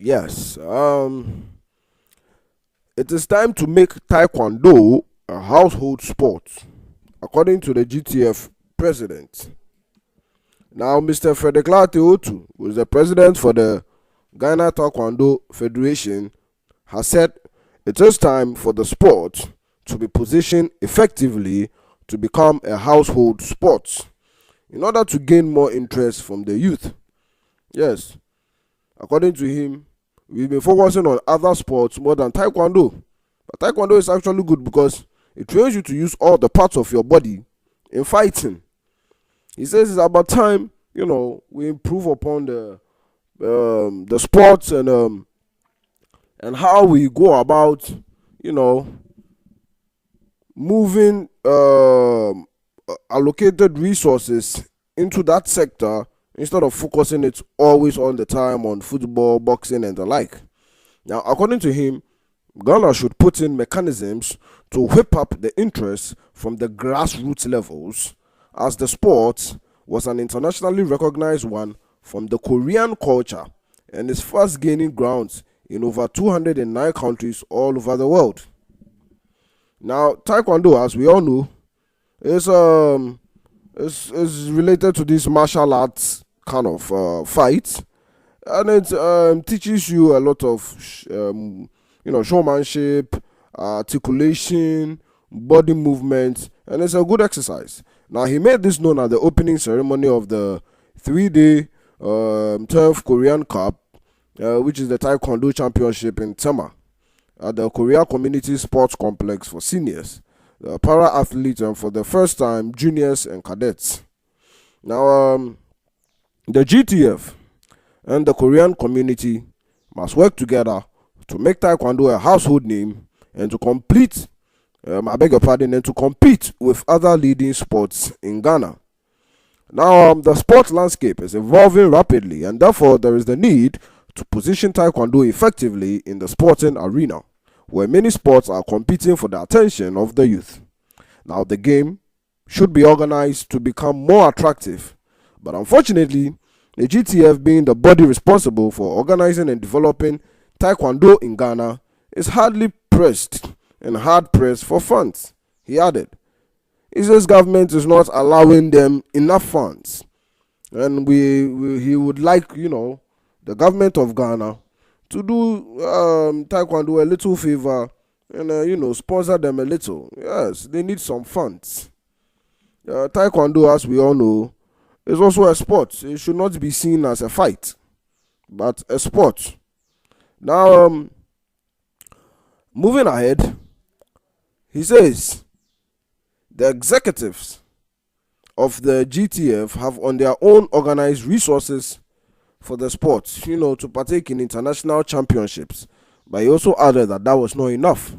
Yes, it is time to make Taekwondo a household sport, according to the GTF president. Now, Mr. Frederick Otu, who is the president for the Ghana Taekwondo Federation, has said it is time for the sport to be positioned effectively to become a household sport in order to gain more interest from the youth. Yes, according to him, we've been focusing on other sports more than Taekwondo. But Taekwondo is actually good because it trains you to use all the parts of your body in fighting. He says it's about time, we improve upon the sports and how we go about, moving allocated resources into that sector instead of focusing it always all the time on football, boxing, and the like. Now, according to him, Ghana should put in mechanisms to whip up the interest from the grassroots levels, as the sport was an internationally recognized one from the Korean culture and is fast gaining grounds in over 209 countries all over the world. Now, Taekwondo, as we all know, is related to this martial arts kind of fight, and it teaches you a lot of showmanship, articulation, body movement, and it's a good exercise. Now, he made this known at the opening ceremony of the 3-day 12th Korean Cup, which is the Taekwondo Championship in Tema, at the Korea Community Sports Complex for seniors, the para athletes, and for the first time, juniors and cadets. Now, the GTF and the Korean community must work together to make Taekwondo a household name and to compete with other leading sports in Ghana. Now, the sports landscape is evolving rapidly, and therefore there is the need to position Taekwondo effectively in the sporting arena, where many sports are competing for the attention of the youth. Now, the game should be organized to become more attractive, but unfortunately, the GTF, being the body responsible for organizing and developing Taekwondo in Ghana, is hard pressed for funds, he added. He says government is not allowing them enough funds, and he would like, the government of Ghana to do Taekwondo a little favor and, sponsor them a little. Yes, they need some funds. Taekwondo, as we all know, is also a sport. It should not be seen as a fight, but a sport. Now, moving ahead, he says the executives of the GTF have on their own organized resources for the sport, to partake in international championships. But he also added that was not enough.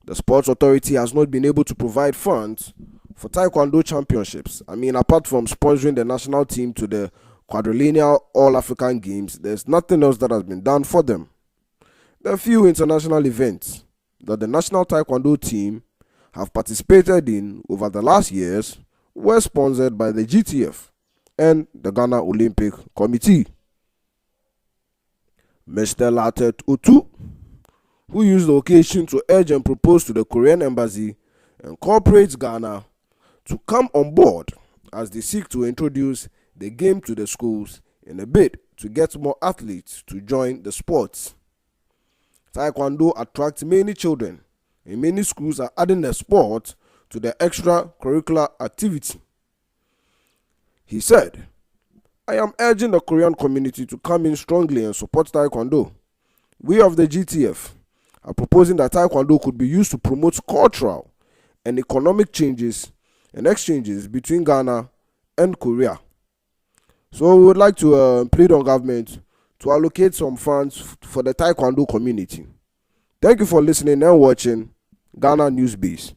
The Sports Authority has not been able to provide funds for Taekwondo championships. Apart from sponsoring the national team to the quadrennial All-African Games, there's nothing else that has been done for them. The few international events that the national Taekwondo team have participated in over the last years were sponsored by the GTF and the Ghana Olympic Committee. Mr. Latet Otu, who used the occasion to urge and propose to the Korean embassy and corporate Ghana to come on board as they seek to introduce the game to the schools in a bid to get more athletes to join the sports. Taekwondo attracts many children, and many schools are adding the sport to their extracurricular activity. He said, I am urging the Korean community to come in strongly and support Taekwondo. We of the GTF are proposing that Taekwondo could be used to promote cultural and economic changes and exchanges between Ghana and Korea. So we would like to plead on government to allocate some funds for the Taekwondo community. Thank you for listening and watching Ghana Newsbeat.